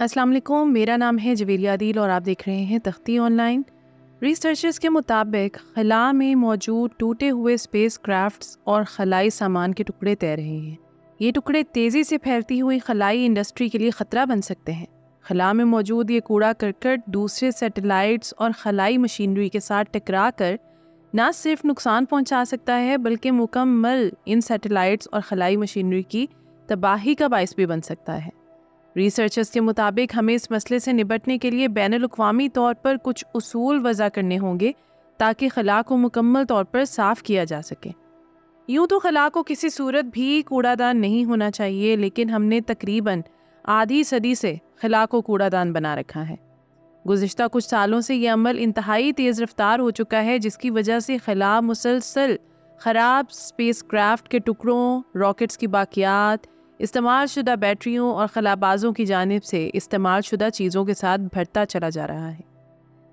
السلام علیکم، میرا نام ہے جویریہ عدیل اور آپ دیکھ رہے ہیں تختی آن لائن۔ ریسرچرز کے مطابق خلا میں موجود ٹوٹے ہوئے اسپیس کرافٹس اور خلائی سامان کے ٹکڑے تیر رہے ہیں۔ یہ ٹکڑے تیزی سے پھیلتی ہوئی خلائی انڈسٹری کے لیے خطرہ بن سکتے ہیں۔ خلا میں موجود یہ کوڑا کرکٹ دوسرے سیٹلائٹس اور خلائی مشینری کے ساتھ ٹکرا کر نہ صرف نقصان پہنچا سکتا ہے بلکہ مکمل ان سیٹلائٹس اور خلائی مشینری کی تباہی کا باعث بھی بن سکتا ہے۔ ریسرچرز کے مطابق ہمیں اس مسئلے سے نبٹنے کے لیے بین الاقوامی طور پر کچھ اصول وضع کرنے ہوں گے تاکہ خلا کو مکمل طور پر صاف کیا جا سکے۔ یوں تو خلا کو کسی صورت بھی کوڑا دان نہیں ہونا چاہیے، لیکن ہم نے تقریباً آدھی صدی سے خلا کو کوڑا دان بنا رکھا ہے۔ گزشتہ کچھ سالوں سے یہ عمل انتہائی تیز رفتار ہو چکا ہے، جس کی وجہ سے خلا مسلسل خراب اسپیس کرافٹ کے ٹکڑوں، راکٹس کی باقیات، استعمال شدہ بیٹریوں اور خلابازوں کی جانب سے استعمال شدہ چیزوں کے ساتھ بڑھتا چلا جا رہا ہے۔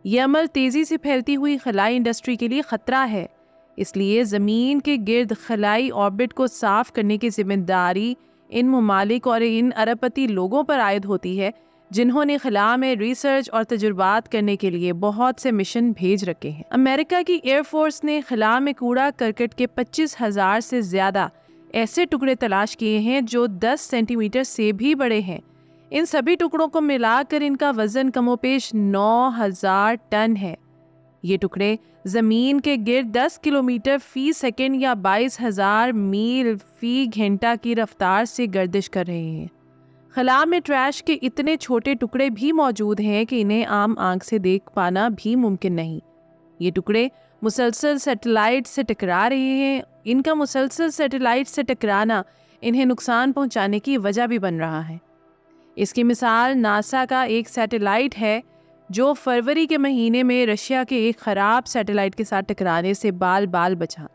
یہ عمل تیزی سے پھیلتی ہوئی خلائی انڈسٹری کے لیے خطرہ ہے، اس لیے زمین کے گرد خلائی آربٹ کو صاف کرنے کی ذمہ داری ان ممالک اور ان ارب پتی لوگوں پر عائد ہوتی ہے جنہوں نے خلا میں ریسرچ اور تجربات کرنے کے لیے بہت سے مشن بھیج رکھے ہیں۔ امریکہ کی ایئر فورس نے خلا میں کوڑا کرکٹ کے 25,000 سے زیادہ ایسے ٹکڑے تلاش کیے ہیں جو 10 سینٹی میٹر سے بھی بڑے ہیں۔ ان سبھی ٹکڑوں کو ملا کر ان کا وزن کم و بیش 9,000 ٹن ہے۔ یہ ٹکڑے زمین کے گرد 10 کلومیٹر فی سیکنڈ یا 22,000 میل فی گھنٹہ کی رفتار سے گردش کر رہے ہیں۔ خلا میں ٹریش کے اتنے چھوٹے ٹکڑے بھی موجود ہیں کہ انہیں عام آنکھ سے دیکھ پانا بھی ممکن نہیں۔ یہ ٹکڑے مسلسل سیٹلائٹ سے ٹکرا رہے ہیں۔ ان کا مسلسل سیٹلائٹ سے ٹکرانا انہیں نقصان پہنچانے کی وجہ بھی بن رہا ہے۔ اس کی مثال ناسا کا ایک سیٹلائٹ ہے جو فروری کے مہینے میں رشیا کے ایک خراب سیٹلائٹ کے ساتھ ٹکرانے سے بال بچا۔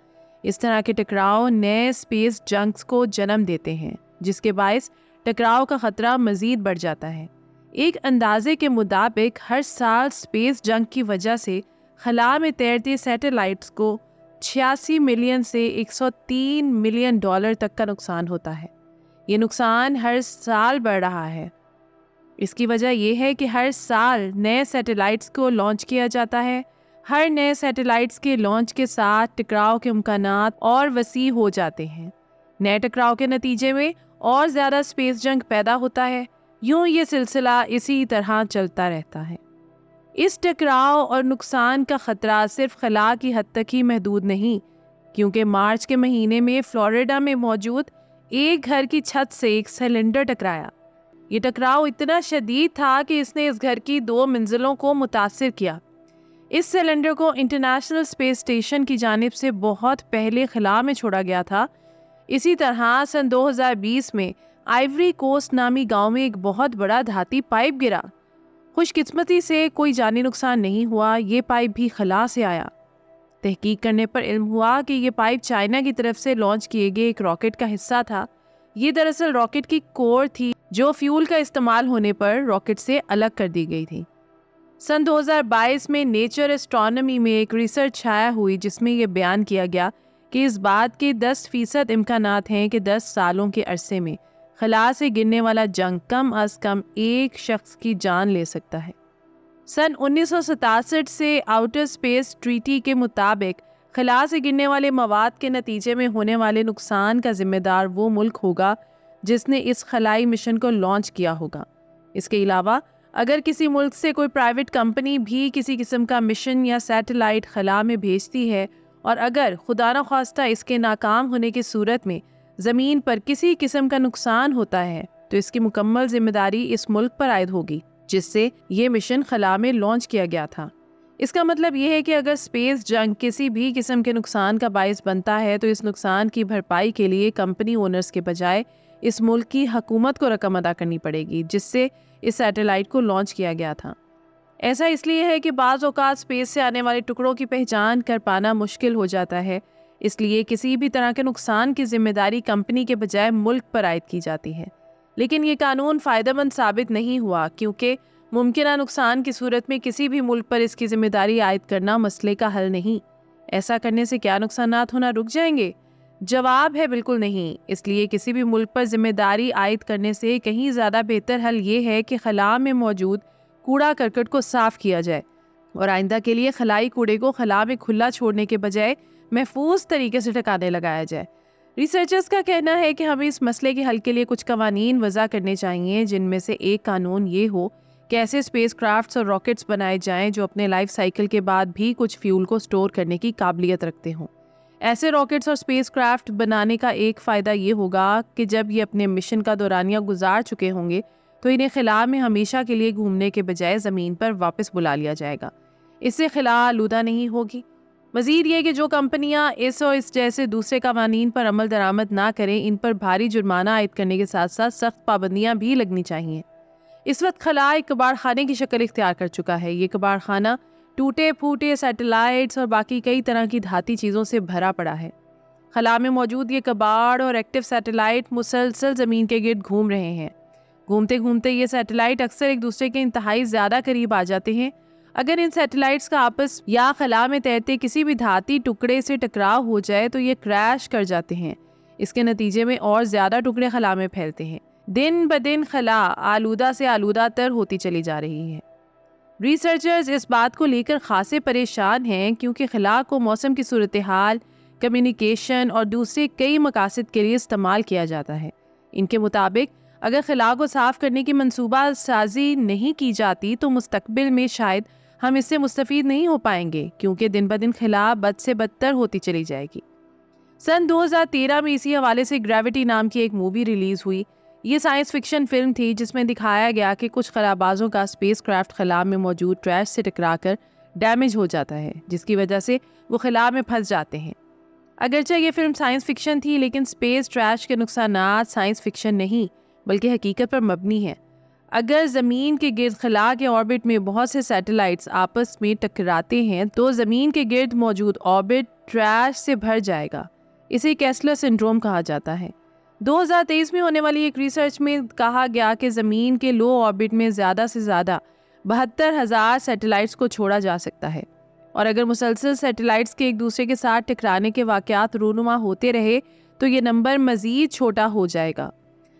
اس طرح کے ٹکراؤ نئے اسپیس جنکس کو جنم دیتے ہیں، جس کے باعث ٹکراؤ کا خطرہ مزید بڑھ جاتا ہے۔ ایک اندازے کے مطابق ہر سال اسپیس جنک کی وجہ سے خلا میں تیرتے سیٹلائٹس کو 86 ملین سے 103 ملین ڈالر تک کا نقصان ہوتا ہے۔ یہ نقصان ہر سال بڑھ رہا ہے۔ اس کی وجہ یہ ہے کہ ہر سال نئے سیٹلائٹس کو لانچ کیا جاتا ہے۔ ہر نئے سیٹلائٹس کے لانچ کے ساتھ ٹکراؤ کے امکانات اور وسیع ہو جاتے ہیں۔ نئے ٹکراؤ کے نتیجے میں اور زیادہ اسپیس جنک پیدا ہوتا ہے۔ یوں یہ سلسلہ اسی طرح چلتا رہتا ہے۔ اس ٹکراؤ اور نقصان کا خطرہ صرف خلا کی حد تک ہی محدود نہیں، کیونکہ مارچ کے مہینے میں فلوریڈا میں موجود ایک گھر کی چھت سے ایک سلنڈر ٹکرایا۔ یہ ٹکراؤ اتنا شدید تھا کہ اس نے اس گھر کی 2 منزلوں کو متاثر کیا۔ اس سلنڈر کو انٹرنیشنل اسپیس اسٹیشن کی جانب سے بہت پہلے خلا میں چھوڑا گیا تھا۔ اسی طرح سن 2020 میں آئیوری کوسٹ نامی گاؤں میں ایک بہت بڑا دھاتی پائپ گرا۔ خوش قسمتی سے کوئی جانی نقصان نہیں ہوا۔ یہ پائپ بھی خلا سے آیا۔ تحقیق کرنے پر علم ہوا کہ یہ پائپ چائنا کی طرف سے لانچ کیے گئے ایک راکٹ کا حصہ تھا۔ یہ دراصل راکٹ کی کور تھی جو فیول کا استعمال ہونے پر راکٹ سے الگ کر دی گئی تھی۔ سن 2022 میں نیچر اسٹرانومی میں ایک ریسرچ شائع ہوئی جس میں یہ بیان کیا گیا کہ اس بات کے 10% امکانات ہیں کہ 10 سالوں کے عرصے میں خلا سے گرنے والا جنگ کم از کم ایک شخص کی جان لے سکتا ہے۔ سن 1967 سے آؤٹر اسپیس ٹریٹی کے مطابق خلا سے گرنے والے مواد کے نتیجے میں ہونے والے نقصان کا ذمہ دار وہ ملک ہوگا جس نے اس خلائی مشن کو لانچ کیا ہوگا۔ اس کے علاوہ اگر کسی ملک سے کوئی پرائیویٹ کمپنی بھی کسی قسم کا مشن یا سیٹلائٹ خلا میں بھیجتی ہے اور اگر خدا نخواستہ اس کے ناکام ہونے کی صورت میں زمین پر کسی قسم کا نقصان ہوتا ہے تو اس کی مکمل ذمہ داری اس ملک پر عائد ہوگی جس سے یہ مشن خلا میں لانچ کیا گیا تھا۔ اس کا مطلب یہ ہے کہ اگر اسپیس جنگ کسی بھی قسم کے نقصان کا باعث بنتا ہے تو اس نقصان کی بھرپائی کے لیے کمپنی اونرز کے بجائے اس ملک کی حکومت کو رقم ادا کرنی پڑے گی جس سے اس سیٹلائٹ کو لانچ کیا گیا تھا۔ ایسا اس لیے ہے کہ بعض اوقات اسپیس سے آنے والے ٹکڑوں کی پہچان کر پانا مشکل ہو جاتا ہے، اس لیے کسی بھی طرح کے نقصان کی ذمہ داری کمپنی کے بجائے ملک پر عائد کی جاتی ہے۔ لیکن یہ قانون فائدہ مند ثابت نہیں ہوا کیونکہ ممکنہ نقصان کی صورت میں کسی بھی ملک پر اس کی ذمہ داری عائد کرنا مسئلے کا حل نہیں۔ ایسا کرنے سے کیا نقصانات ہونا رک جائیں گے؟ جواب ہے بالکل نہیں۔ اس لیے کسی بھی ملک پر ذمہ داری عائد کرنے سے کہیں زیادہ بہتر حل یہ ہے کہ خلا میں موجود کوڑا کرکٹ کو صاف کیا جائے اور آئندہ کے لیے خلائی کوڑے کو خلا میں کھلا چھوڑنے کے بجائے محفوظ طریقے سے ٹھکانے لگایا جائے۔ ریسرچرز کا کہنا ہے کہ ہمیں اس مسئلے کے حل کے لیے کچھ قوانین وضع کرنے چاہیے، جن میں سے ایک قانون یہ ہو کہ ایسے اسپیس کرافٹس اور راکٹس بنائے جائیں جو اپنے لائف سائیکل کے بعد بھی کچھ فیول کو سٹور کرنے کی قابلیت رکھتے ہوں۔ ایسے راکٹس اور اسپیس کرافٹ بنانے کا ایک فائدہ یہ ہوگا کہ جب یہ اپنے مشن کا دورانیہ گزار چکے ہوں گے تو انہیں خلا میں ہمیشہ کے لیے گھومنے کے بجائے زمین پر واپس بلا لیا جائے گا۔ اس سے خلا آلودہ نہیں ہوگی۔ مزید یہ کہ جو کمپنیاں اس اور اس جیسے دوسرے قوانین پر عمل درآمد نہ کریں، ان پر بھاری جرمانہ عائد کرنے کے ساتھ ساتھ سخت پابندیاں بھی لگنی چاہیے۔ اس وقت خلا ایک کباڑ خانے کی شکل اختیار کر چکا ہے۔ یہ کباڑ خانہ ٹوٹے پھوٹے سیٹلائٹس اور باقی کئی طرح کی دھاتی چیزوں سے بھرا پڑا ہے۔ خلا میں موجود یہ کباڑ اور ایکٹیو سیٹلائٹ مسلسل زمین کے گرد گھوم رہے ہیں۔ گھومتے گھومتے یہ سیٹلائٹ اکثر ایک دوسرے کے انتہائی زیادہ قریب آ جاتے ہیں۔ اگر ان سیٹلائٹس کا آپس یا خلا میں تیرتے کسی بھی دھاتی ٹکڑے سے ٹکراؤ ہو جائے تو یہ کریش کر جاتے ہیں۔ اس کے نتیجے میں اور زیادہ ٹکڑے خلا میں پھیلتے ہیں۔ دن بدن خلا آلودہ سے آلودہ تر ہوتی چلی جا رہی ہے۔ ریسرچرز اس بات کو لے کر خاصے پریشان ہیں کیونکہ خلا کو موسم کی صورتحال، کمیونیکیشن اور دوسرے کئی مقاصد کے لیے استعمال کیا جاتا ہے۔ ان کے مطابق اگر خلا کو صاف کرنے کی منصوبہ سازی نہیں کی جاتی تو مستقبل میں شاید ہم اس سے مستفید نہیں ہو پائیں گے، کیونکہ دن بدن خلا بد سے بدتر ہوتی چلی جائے گی۔ سن 2013 میں اسی حوالے سے گریوٹی نام کی ایک مووی ریلیز ہوئی۔ یہ سائنس فکشن فلم تھی جس میں دکھایا گیا کہ کچھ خلابازوں کا اسپیس کرافٹ خلا میں موجود ٹریش سے ٹکرا کر ڈیمیج ہو جاتا ہے، جس کی وجہ سے وہ خلا میں پھنس جاتے ہیں۔ اگرچہ یہ فلم سائنس فکشن تھی، لیکن اسپیس ٹریش کے نقصانات سائنس فکشن نہیں بلکہ حقیقت پر مبنی ہیں۔ اگر زمین کے گرد خلا کے آربٹ میں بہت سے سیٹلائٹس آپس میں ٹکراتے ہیں تو زمین کے گرد موجود آربٹ ٹریش سے بھر جائے گا۔ اسے کیسلر سنڈروم کہا جاتا ہے۔ 2023 میں ہونے والی ایک ریسرچ میں کہا گیا کہ زمین کے لو آربٹ میں زیادہ سے زیادہ 72,000 سیٹلائٹس کو چھوڑا جا سکتا ہے، اور اگر مسلسل سیٹلائٹس کے ایک دوسرے کے ساتھ ٹکرانے کے واقعات رونما ہوتے رہے تو یہ نمبر مزید چھوٹا ہو جائے گا۔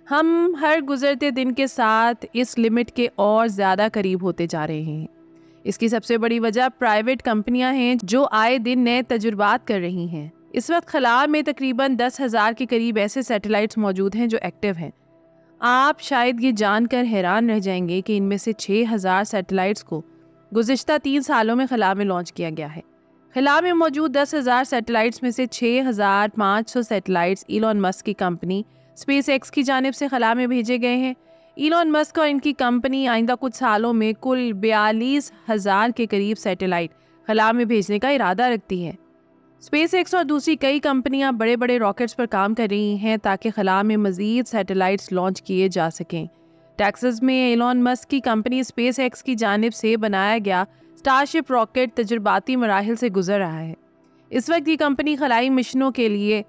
ہم ہر گزرتے دن کے ساتھ اس لمٹ کے اور زیادہ قریب ہوتے جا رہے ہیں۔ اس کی سب سے بڑی وجہ پرائیویٹ کمپنیاں ہیں جو آئے دن نئے تجربات کر رہی ہیں۔ اس وقت خلا میں تقریباً 10,000 کے قریب ایسے سیٹلائٹس موجود ہیں جو ایکٹیو ہیں۔ آپ شاید یہ جان کر حیران رہ جائیں گے کہ ان میں سے 6,000 سیٹلائٹس کو گزشتہ 3 سالوں میں خلا میں لانچ کیا گیا ہے۔ خلا میں موجود 10,000 سیٹلائٹس میں سے 6,500 سیٹلائٹس ایلون مسک کی کمپنی اسپیس ایکس کی جانب سے خلا میں بھیجے گئے ہیں۔ ایلون مسک اور ان کی کمپنی آئندہ کچھ سالوں میں کل 42,000 کے قریب سیٹلائٹ خلا میں بھیجنے کا ارادہ رکھتی ہے۔ اسپیس ایکس اور دوسری کئی کمپنیاں بڑے بڑے راکٹس پر کام کر رہی ہیں تاکہ خلا میں مزید سیٹلائٹس لانچ کیے جا سکیں۔ ٹیکساس میں ایلون مسک کی کمپنی اسپیس ایکس کی جانب سے بنایا گیا اسٹار شپ راکٹ تجرباتی مراحل سے گزر رہا ہے۔ اس وقت یہ کمپنی خلائی مشنوں کے لیے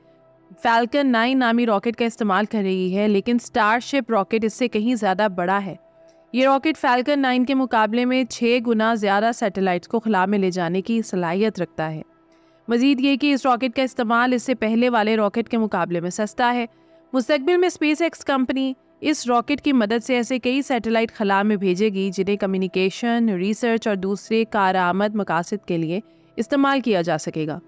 فالکن 9 نامی راکٹ کا استعمال کر رہی ہے، لیکن اسٹار شپ راکٹ اس سے کہیں زیادہ بڑا ہے۔ یہ راکٹ فالکن 9 کے مقابلے میں 6 گنا زیادہ سیٹلائٹس کو خلا میں لے جانے کی صلاحیت رکھتا ہے۔ مزید یہ کہ اس راکٹ کا استعمال اس سے پہلے والے راکٹ کے مقابلے میں سستا ہے۔ مستقبل میں اسپیس ایکس کمپنی اس راکٹ کی مدد سے ایسے کئی سیٹلائٹ خلا میں بھیجے گی جنہیں کمیونیکیشن، ریسرچ اور دوسرے کارآمد مقاصد کے لیے استعمال کیا جا سکے گا۔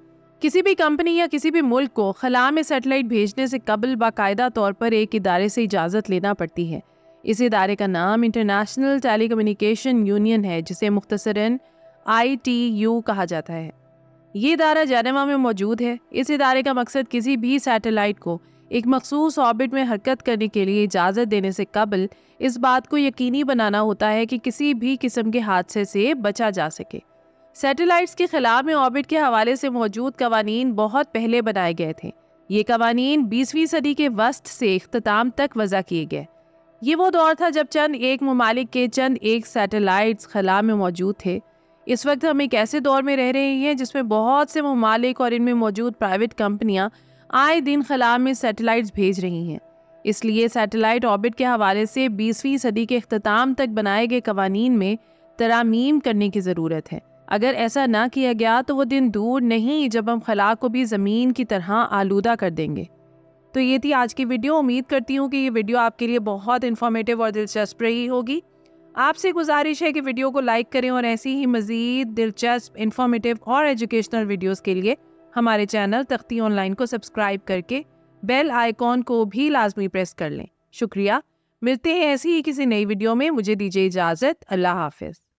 کسی بھی کمپنی یا کسی بھی ملک کو خلا میں سیٹلائٹ بھیجنے سے قبل باقاعدہ طور پر ایک ادارے سے اجازت لینا پڑتی ہے۔ اس ادارے کا نام انٹرنیشنل ٹیلی کمیونیکیشن یونین ہے، جسے مختصراً ITU کہا جاتا ہے۔ یہ ادارہ جنیوا میں موجود ہے۔ اس ادارے کا مقصد کسی بھی سیٹلائٹ کو ایک مخصوص آربٹ میں حرکت کرنے کے لیے اجازت دینے سے قبل اس بات کو یقینی بنانا ہوتا ہے کہ کسی بھی قسم کے حادثے سے بچا جا سکے۔ سیٹلائٹس کے خلا میں آربٹ کے حوالے سے موجود قوانین بہت پہلے بنائے گئے تھے۔ یہ قوانین 20ویں صدی کے وسط سے اختتام تک وضع کیے گئے۔ یہ وہ دور تھا جب چند ایک ممالک کے چند ایک سیٹلائٹس خلا میں موجود تھے۔ اس وقت ہم ایک ایسے دور میں رہ رہے ہیں جس میں بہت سے ممالک اور ان میں موجود پرائیویٹ کمپنیاں آئے دن خلا میں سیٹلائٹس بھیج رہی ہیں۔ اس لیے سیٹلائٹ آربٹ کے حوالے سے 20ویں صدی کے اختتام تک بنائے گئے قوانین میں ترامیم کرنے کی ضرورت ہے۔ اگر ایسا نہ کیا گیا تو وہ دن دور نہیں جب ہم خلا کو بھی زمین کی طرح آلودہ کر دیں گے۔ تو یہ تھی آج کی ویڈیو۔ امید کرتی ہوں کہ یہ ویڈیو آپ کے لیے بہت انفارمیٹیو اور دلچسپ رہی ہوگی۔ آپ سے گزارش ہے کہ ویڈیو کو لائک کریں اور ایسی ہی مزید دلچسپ، انفارمیٹیو اور ایجوکیشنل ویڈیوز کے لیے ہمارے چینل تختی آن لائن کو سبسکرائب کر کے بیل آئیکن کو بھی لازمی پریس کر لیں۔ شکریہ۔ ملتے ہیں ایسی ہی کسی نئی ویڈیو میں۔ مجھے دیجیے اجازت۔ اللہ حافظ۔